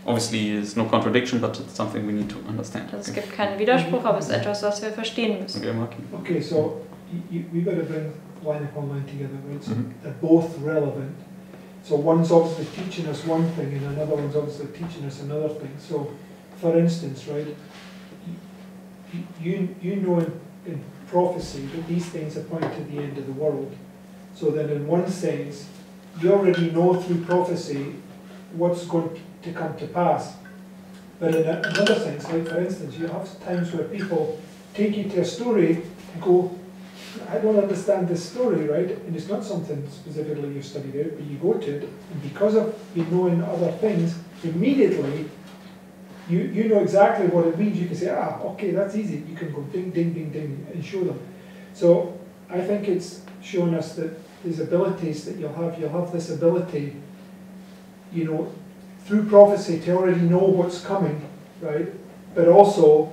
obviously it's no contradiction, but it's something we need to understand. Also es gibt keinen Widerspruch, aber es ist etwas, was wir verstehen müssen. Okay, Mark? Okay, so we got to bring line upon line together, right? So Mhm. they're both relevant. So one's obviously teaching us one thing and another one's obviously teaching us another thing. So, for instance, right, you know in prophecy that these things are pointing to the end of the world. So then in one sense, you already know through prophecy what's going to come to pass. But in another sense, like for instance, you have times where people take you to a story and go, I don't understand this story, right? And it's not something specifically you've studied out, but you go to it, and because of you knowing other things, immediately you know exactly what it means. You can say, okay, that's easy. You can go ding, ding, ding, ding, and show them. So I think it's showing us that these abilities that you'll have this ability, you know, through prophecy to already know what's coming, right? But also,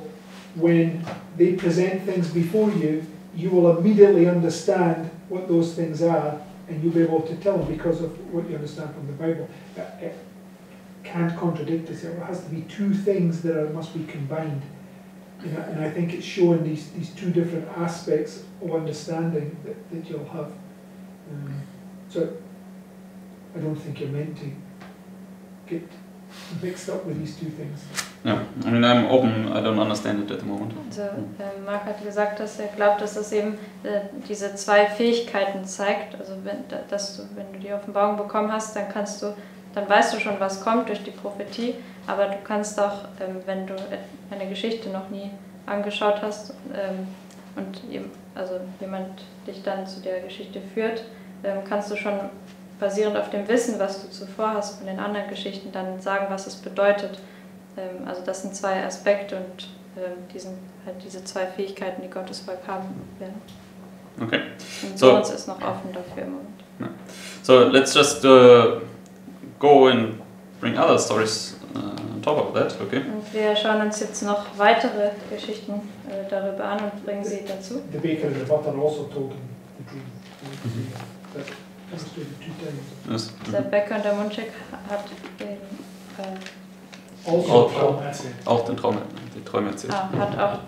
when they present things before you, you will immediately understand what those things are, and you'll be able to tell them because of what you understand from the Bible. It can't contradict itself. It has to be two things that must be combined. And I think it's showing these two different aspects of understanding that you'll have. So I don't think you're meant to get mixed up with these two things. Yeah, I mean, I'm open, I don't understand it at the moment. Also, Mark hat gesagt, dass er glaubt, dass das eben diese zwei Fähigkeiten zeigt. Also, wenn du die Offenbarung bekommen hast, dann weißt du schon, was kommt durch die Prophetie, aber du kannst auch, wenn du eine Geschichte noch nie angeschaut hast und jemand dich dann zu der Geschichte führt, kannst du schon basierend auf dem Wissen, was du zuvor hast von den anderen Geschichten, dann sagen, was es bedeutet. Also das sind zwei Aspekte und die sind halt diese zwei Fähigkeiten, die Gottes Volk haben werden. Okay. Und so uns ist noch offen dafür im Moment. Yeah. So let's just go and bring other stories on top of that, okay? Und wir schauen uns jetzt noch weitere Geschichten darüber an und bringen sie dazu. The baker and the butter also told him the dream. That illustrated 2 times. Yes. Der Bäcker und der Mundschenk hat Auch den Traum, die Träume erzählt. Hat auch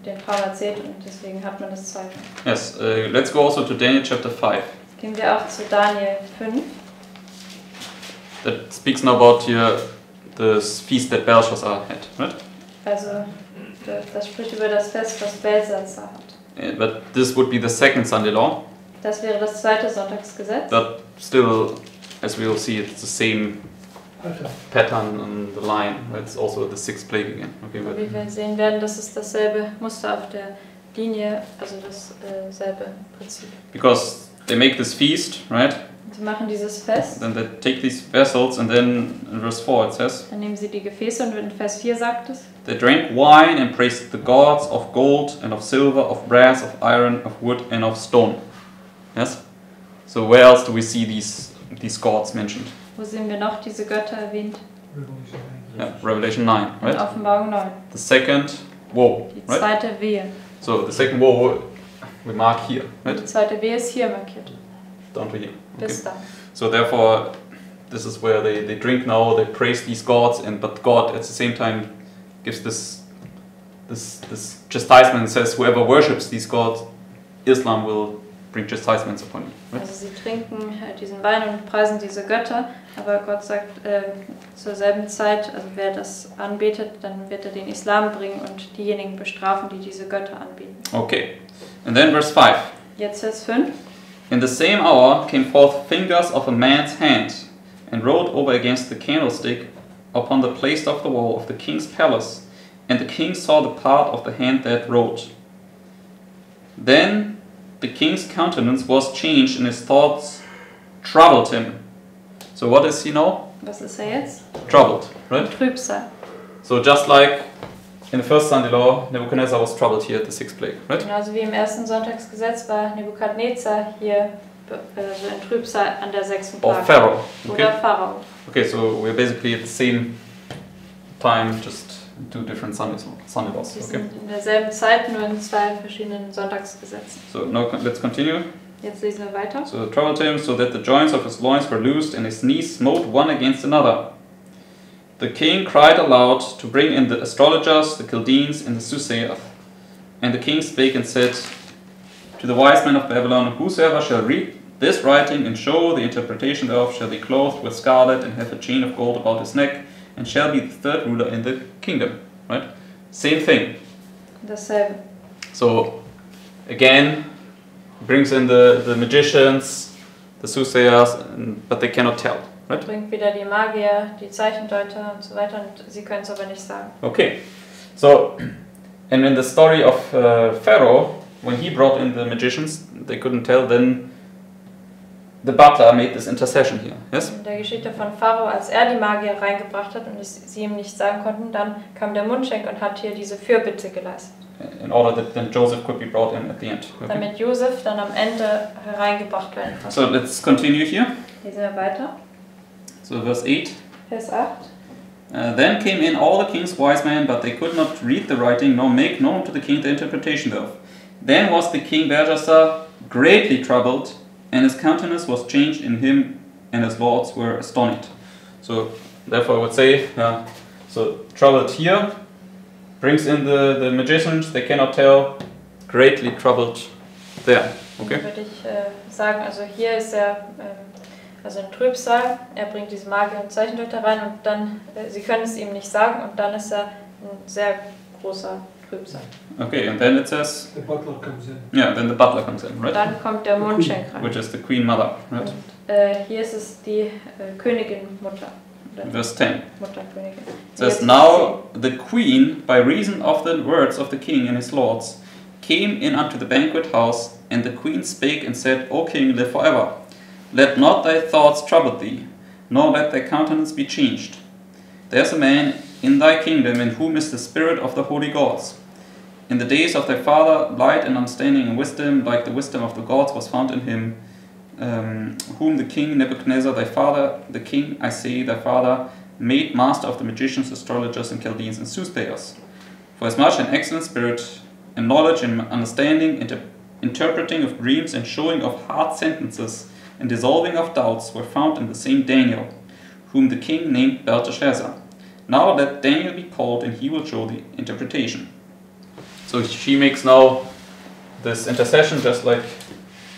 den Traum erzählt und deswegen hat man das zweimal. Yes, let's go also to Daniel chapter 5. Gehen wir auch zu Daniel 5. That speaks now about here this feast that Belshazzar had, right? Also, das spricht über das Fest, was Belshazzar hat. Yeah, but this would be the second Sunday law. Das wäre das zweite Sonntagsgesetz. But still, as we will see, it's the same pattern on the line. It's also the sixth plague again. Okay, but wie wir sehen werden, das ist dasselbe Muster auf der Linie, also dasselbe Prinzip. because they make this feast, right? Sie machen dieses Fest, Then they take these vessels, and then in verse 4 it says, dann nehmen sie die Gefäße und in Vers 4 sagt es, they drank wine and praised the gods of gold and of silver, of brass, of iron, of wood, and of stone. Yes? So where else do we see these gods mentioned? wo sehen wir noch diese Götter erwähnt? Revelation 9. Yeah, Revelation 9, In right? Offenbarung 9. The second woe, Die right? zweite Wehe. So the second woe we mark here, right? Die zweite Wehe ist hier markiert. Down to here. Okay. Bis dann. So therefore, this is where they drink now. They praise these gods, but God at the same time gives this chastisement and says, whoever worships these gods, Islam will bring chastisements upon you. Right? Also sie trinken diesen Wein und preisen diese Götter, aber Gott sagt zur selben Zeit, also wer das anbetet, dann wird er den Islam bringen und diejenigen bestrafen, die diese Götter anbieten. Okay, and then verse 5. Jetzt Vers 5. In the same hour came forth fingers of a man's hand, and wrote over against the candlestick upon the place of the wall of the king's palace, and the king saw the part of the hand that wrote. Then the king's countenance was changed, and his thoughts troubled him. So what is he now? Was ist er jetzt? Troubled, right? Trübsal. So just like in the first Sunday law, Nebuchadnezzar was troubled here at the sixth plague, right? Genauso wie im ersten Sonntagsgesetz war Nebukadnezar hier so in Trübsal an der 6. Or Plage. Pharaoh. Okay. Oder Pharao. Okay, so we're basically at the same time, just two different Sunday laws. Sie Okay. sind in derselben Zeit, nur in zwei verschiedenen Sonntagsgesetzen. So now let's continue. Jetzt lesen wir weiter. So it troubled him so that the joints of his loins were loosed, and his knees smote one against another. The king cried aloud to bring in the astrologers, the Chaldeans, and the soothsayers. And the king spake and said to the wise men of Babylon, whosoever shall read this writing and show the interpretation thereof shall be clothed with scarlet and have a chain of gold about his neck and shall be the third ruler in the kingdom. Right? Same thing. Dasselbe. So again, brings in the magicians, the soothsayers, but they cannot tell. Right? Bringt wieder die Magier, die Zeichendeuter und so weiter und sie können es aber nicht sagen. Okay. So, and in the story of Pharaoh, when he brought in the magicians, they couldn't tell, then the butler made this intercession here. Yes? In der Geschichte von Pharao, als er die Magier reingebracht hat und sie ihm nicht sagen konnten, dann kam der Mundschenk und hat hier diese Fürbitte geleistet. In order that then Joseph could be brought in at the end. Okay. Damit Josef dann am Ende hereingebracht werden konnte. So let's continue here. Lesen wir weiter. So verse 8. Vers 8. Then came in all the king's wise men, but they could not read the writing, nor make known to the king the interpretation thereof. Then was the king Belshazzar greatly troubled, and his countenance was changed in him, and his lords were astonished. So therefore I would say, so troubled here, brings in the magicians, they cannot tell, greatly troubled there. Okay? Würde ich sagen, also hier ist er also ein Trübsal, er bringt diese Magier und Zeichendeuter rein und dann, sie können es ihm nicht sagen und dann ist er ein sehr großer Trübsal. Okay, and then it says, The butler comes in. yeah, then the butler comes in, right? Dann kommt der Mundschenk rein. Which is the queen mother, right? Und hier ist es die Königin Mutter. Verse 10. Mutterkönigin. It says, now the queen, by reason of the words of the king and his lords, came in unto the banquet house, and the queen spake and said, O king, live forever. Let not thy thoughts trouble thee, nor let thy countenance be changed. There is a man in thy kingdom in whom is the spirit of the holy gods. In the days of thy father, light and understanding and wisdom, like the wisdom of the gods, was found in him, whom the king Nebuchadnezzar, thy father, the king, I say, thy father, made master of the magicians, astrologers, and Chaldeans, and soothsayers. For as much an excellent spirit, and knowledge, and understanding, interpreting of dreams, and showing of hard sentences, and dissolving of doubts, were found in the same Daniel, whom the king named Belteshazzar. Now let Daniel be called, and he will show the interpretation. So she makes now this intercession, just like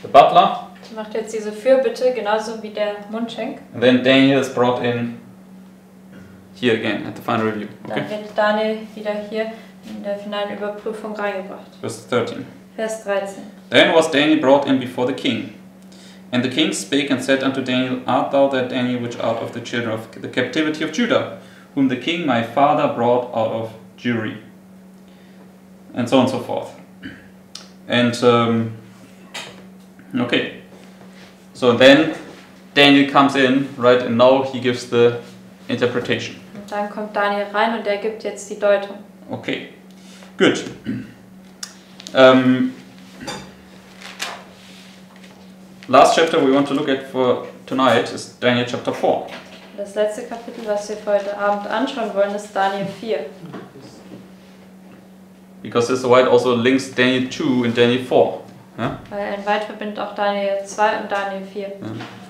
the butler. Sie macht jetzt diese Fürbitte, genauso wie der Mundschenk. And then Daniel is brought in here again at the final review. Okay? Dann wird Daniel wieder hier in der finalen Überprüfung reingebracht. Verse 13. Vers 13. Then was Daniel brought in before the king. And the king spake and said unto Daniel, Art thou that Daniel which art of the children of the captivity of Judah, whom the king my father brought out of Jewry? And so on and so forth. And, okay. So then Daniel comes in, right, and now he gives the interpretation. Und dann kommt Daniel rein und er gibt jetzt die Deutung. Okay, good. Last chapter we want to look at for tonight is Daniel chapter 4. Das letzte Kapitel, was wir für heute Abend anschauen wollen, ist Daniel 4. Because this white also links Daniel 2 and Daniel 4. Yeah? Weil ein Weit verbindet auch Daniel 2 und Daniel 4. Yeah.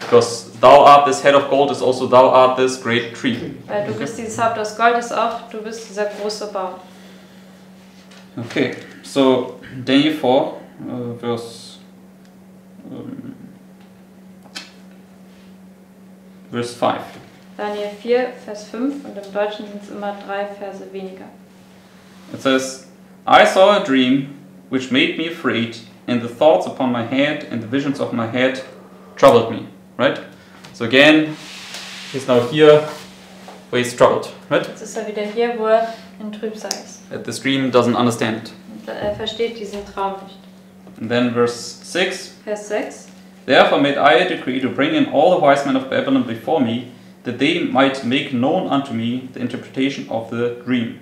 Because thou art this head of gold is also thou art this great tree. Weil du bist dieses Haupt aus Gold, ist auch du bist dieser große Baum. Okay, so Daniel 4, verse 5. Daniel 4, Vers 5 und im Deutschen sind es immer 3 Verse weniger. It says, I saw a dream which made me afraid, and the thoughts upon my head and the visions of my head troubled me. Right? So again, he's now here where he's troubled. Right? Jetzt ist er wieder hier, wo er in Trübsal ist. The dream doesn't understand it. Und er versteht diesen Traum nicht. And then verse 6. Vers 6. Therefore made I a decree to bring in all the wise men of Babylon before me, that they might make known unto me the interpretation of the dream.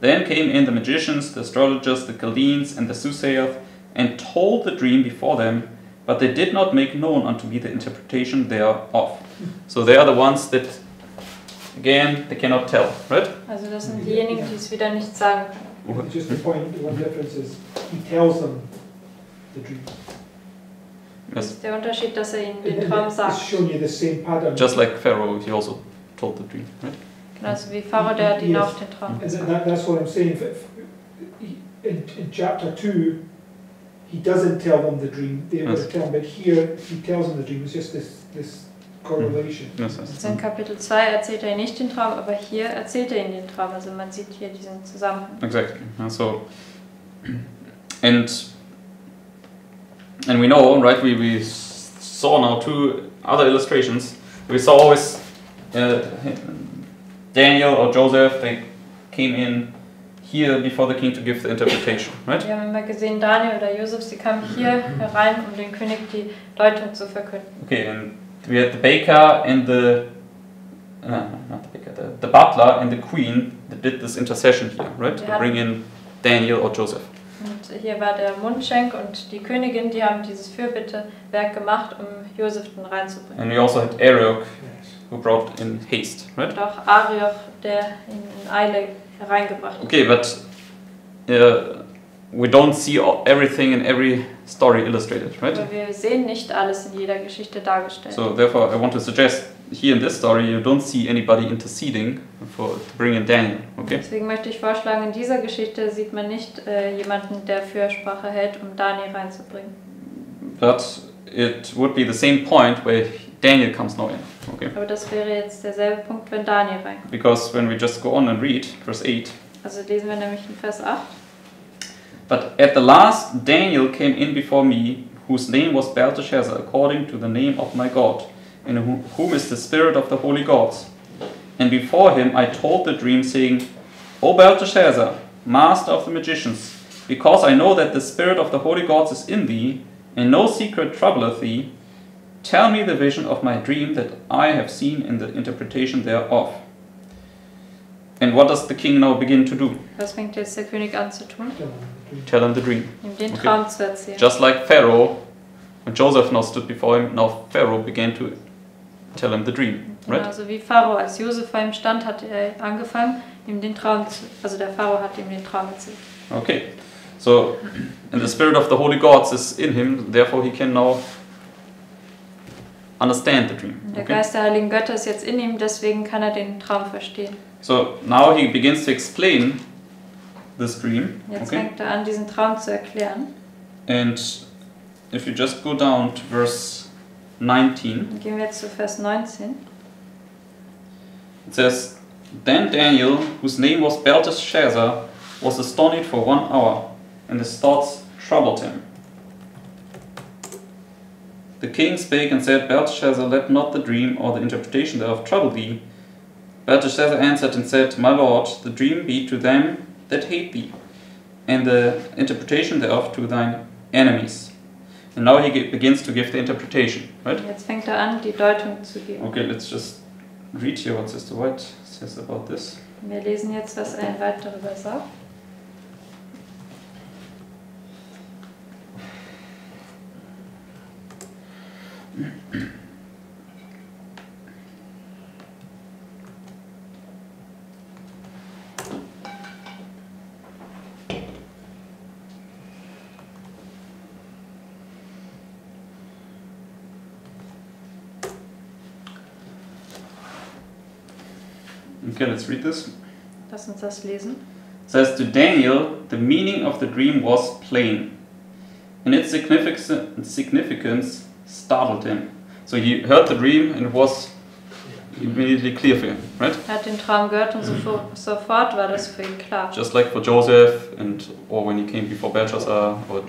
Then came in the magicians, the astrologers, the Chaldeans, and the soothsayers, and told the dream before them, but they did not make known unto me the interpretation thereof. So they are the ones that, again, they cannot tell, right? Also das sind diejenigen, die es wieder nicht sagen können. Just the point, the one difference is he tells them the dream. Das Yes. ist der Unterschied, dass er ihnen den Traum It's sagt. showing you the same pattern. Just like Pharaoh, he also told the dream, right? Genauso wie Pharao, der hat ihnen Yes. auch den Traum And gesagt. that's what I'm saying. In chapter 2, he doesn't tell them the dream. They were Yes. to tell him, but here he tells them the dream. It's just this correlation. Yes, Also in Kapitel 2 erzählt er ihnen nicht den Traum, aber hier erzählt er ihnen den Traum. Also man sieht hier diesen Zusammenhang. exactly. So, and we know, right? We saw now two other illustrations. We saw always Daniel or Joseph. They came in here before the king to give the interpretation, right? Wir haben immer gesehen, Daniel oder Josef, sie kamen hier herein, um dem König die Deutung zu verkünden. Okay, and we had the baker and the not the baker, the butler and the queen that did this intercession here, right? To bring in Daniel or Joseph. Und hier war der Mundschenk und die Königin, die haben dieses Fürbittewerk gemacht, um Josef dann reinzubringen. And we also had Arioch, who brought in haste, right? Und auch Arioch, der ihn in Eile hereingebracht hat. Okay, but we don't see everything in every story illustrated, right? Aber wir sehen nicht alles in jeder Geschichte dargestellt. So therefore, I want to suggest here in this story you don't see anybody interceding to bring in Daniel. Okay. Deswegen möchte ich vorschlagen, in dieser Geschichte sieht man nicht jemanden, der Fürsprache hält, um Daniel reinzubringen. But it would be the same point where Daniel comes now in. Okay. Aber das wäre jetzt derselbe Punkt, wenn Daniel reinkommt. Because when we just go on and read verse 8. Also lesen wir nämlich in Vers 8. But at the last Daniel came in before me, whose name was Belteshazzar, according to the name of my God, in whom is the spirit of the holy gods. And before him I told the dream, saying, O Belteshazzar, master of the magicians, because I know that the spirit of the holy gods is in thee, and no secret troubleth thee, tell me the vision of my dream that I have seen in the interpretation thereof. And what does the king now begin to do? Was fängt jetzt der König an zu tun? Tell him the dream. Ihm den Okay. Traum zu erzählen. Just like Pharaoh, when Joseph now stood before him, now Pharaoh began to tell him the dream, right? Also wie Pharao, als Josef vor ihm stand, hat er angefangen, ihm den Traum zu, also der Pharao hat ihm den Traum erzählt. Okay, so and the spirit of the holy gods is in him, therefore he can now understand the dream. Der Okay? Geist der heiligen Götter ist jetzt in ihm, deswegen kann er den Traum verstehen. So now he begins to explain this dream. Jetzt Okay, fängt er an, diesen Traum zu erklären. and if you just go down to verse 19, Dann gehen wir jetzt zu Vers 19. it says, Then Daniel, whose name was Belteshazzar, was astonished for 1 hour, and his thoughts troubled him. The king spake and said, Belteshazzar, let not the dream or the interpretation thereof trouble thee. Belteshazzar answered and said, My lord, the dream be to them that hate thee, and the interpretation thereof to thine enemies. And now he begins to give the interpretation, right? Jetzt fängt er an, die Deutung zu geben. Okay, let's just read here what Sister White says about this. Wir lesen jetzt, was Ellen White darüber sagt. Okay, let's read this. Lass uns das lesen. It says, to Daniel, the meaning of the dream was plain, and its significance startled him. So he heard the dream and it was immediately clear for him, right? Er hat den Traum gehört und sofort war das für ihn klar. Just like for Joseph or when he came before Belshazzar or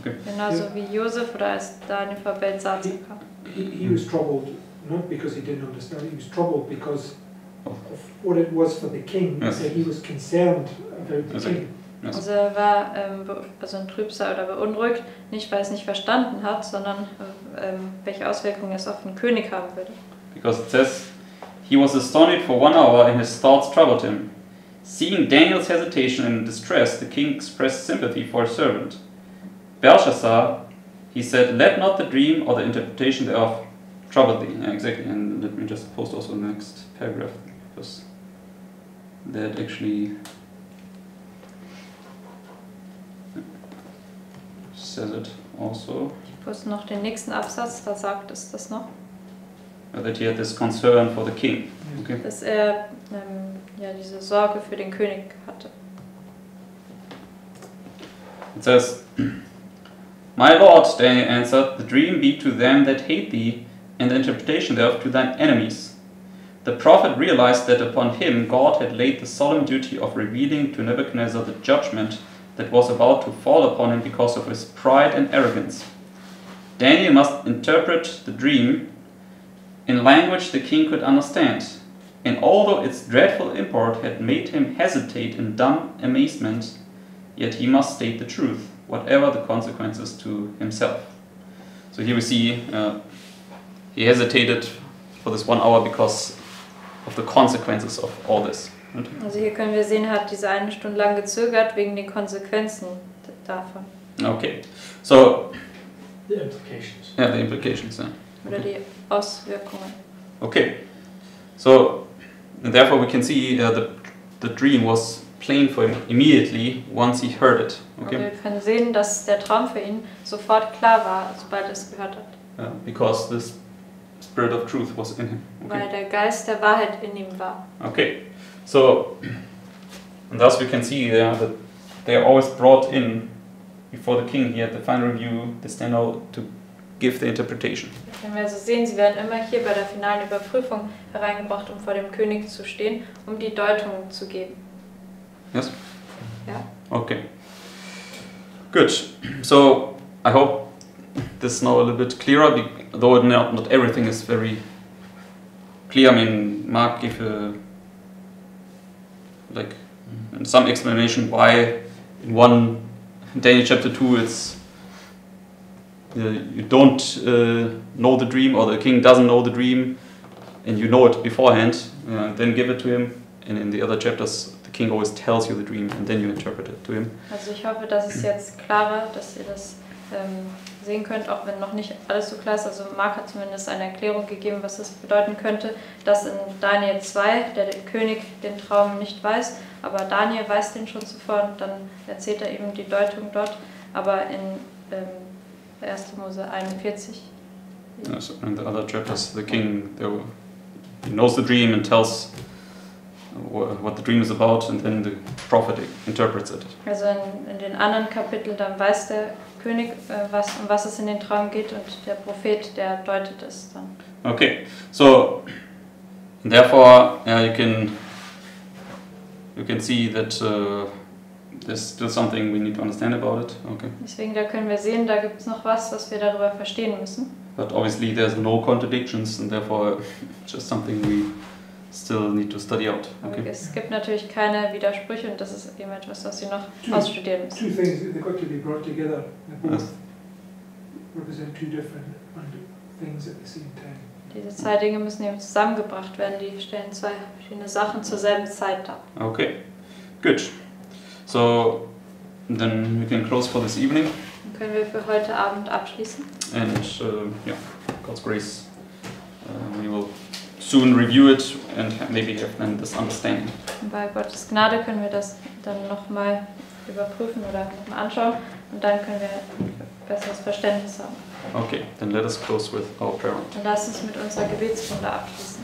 okay. Genauso wie Josef oder als Daniel vor Belshazzar kam. He was troubled, not because he didn't understand, he was troubled because of what it was for the king. Yes. That he was concerned about the Yes. king. Yes. Also er war also ein Trübsal oder beunruhigt, nicht weil er es nicht verstanden hat, sondern welche Auswirkungen es auf den König haben würde. Because it says, he was astonished for 1 hour and his thoughts troubled him. Seeing Daniel's hesitation and distress, the king expressed sympathy for his servant. Belshazzar, he said, let not the dream or the interpretation thereof trouble thee. Yeah, exactly, and let me just post also the next paragraph, because that actually says it also. Ich poste noch den nächsten Absatz, da sagt es das noch. That he had this concern for the king. Okay. Dass er ja, diese Sorge für den König hatte. It says, My Lord, Daniel answered, the dream be to them that hate thee, and the interpretation thereof to thine enemies. The prophet realized that upon him God had laid the solemn duty of revealing to Nebuchadnezzar the judgment that was about to fall upon him because of his pride and arrogance. Daniel must interpret the dream in language the king could understand, and although its dreadful import had made him hesitate in dumb amazement, yet he must state the truth, whatever the consequences to himself. So here we see he hesitated for this 1 hour because of the consequences of all this. Also hier können wir sehen, er hat diese 1 Stunde lang gezögert wegen den Konsequenzen davon. Okay, so The implications. yeah, the implications. Yeah. Oder die Auswirkungen. Okay, so and therefore we can see the dream was plain for him immediately once he heard it. Und Okay, wir können sehen, dass der Traum für ihn sofort klar war, sobald er es gehört hat. because this spirit of truth was in him. Okay. Weil der Geist der Wahrheit in ihm war. Okay, so and thus we can see that they are always brought in before the king here at the final review. They stand out to give the interpretation. Wenn wir also sehen, sie werden immer hier bei der finalen Überprüfung hereingebracht, um vor dem König zu stehen, um die Deutung zu geben. Yes? Ja. Okay. Good. So I hope this is now a little bit clearer, though not everything is very clear. I mean, Mark gave some explanation why in Daniel chapter 2 it's you don't know the dream, or the king doesn't know the dream, and you know it beforehand, then give it to him. And in the other chapters, the king always tells you the dream, and then you interpret it to him. Also ich hoffe, dass es jetzt klarer, dass ihr das sehen könnt, auch wenn noch nicht alles so klar ist. Also Mark hat zumindest eine Erklärung gegeben, was das bedeuten könnte, dass in Daniel 2 der König den Traum nicht weiß, aber Daniel weiß den schon zuvor und dann erzählt er eben die Deutung dort. Aber in 1. Mose 41. Yes, in the other chapters, the king he knows the dream and tells what the dream is about, and then the prophet interprets it. Also in den anderen Kapiteln, dann weiß der König, um was es in den Traum geht, und der Prophet, der deutet es dann. Okay, so therefore you can see that there's still something we need to understand about it. Okay. Deswegen, da können wir sehen, da gibt es noch was wir darüber verstehen müssen. But obviously there's no contradictions, and therefore just something we still need to study out. Okay. Aber es gibt natürlich keine Widersprüche, und das ist eben etwas, was wir noch ausstudieren müssen. Two things, they've got to be brought together. They both represent two different things at the same time. Diese 2 Dinge müssen eben zusammengebracht werden, die stellen 2 verschiedene Sachen zur selben Zeit dar. Okay, good. So then we can close for this evening. Dann können wir für heute Abend abschließen. And God's grace, we will soon review it and maybe have then this understanding. Und bei Gottes Gnade können wir das dann nochmal überprüfen oder nochmal anschauen, und dann können wir ein besseres Verständnis haben. Okay, then let us close with our prayer. Und lass uns mit unserer Gebetsrunde abschließen.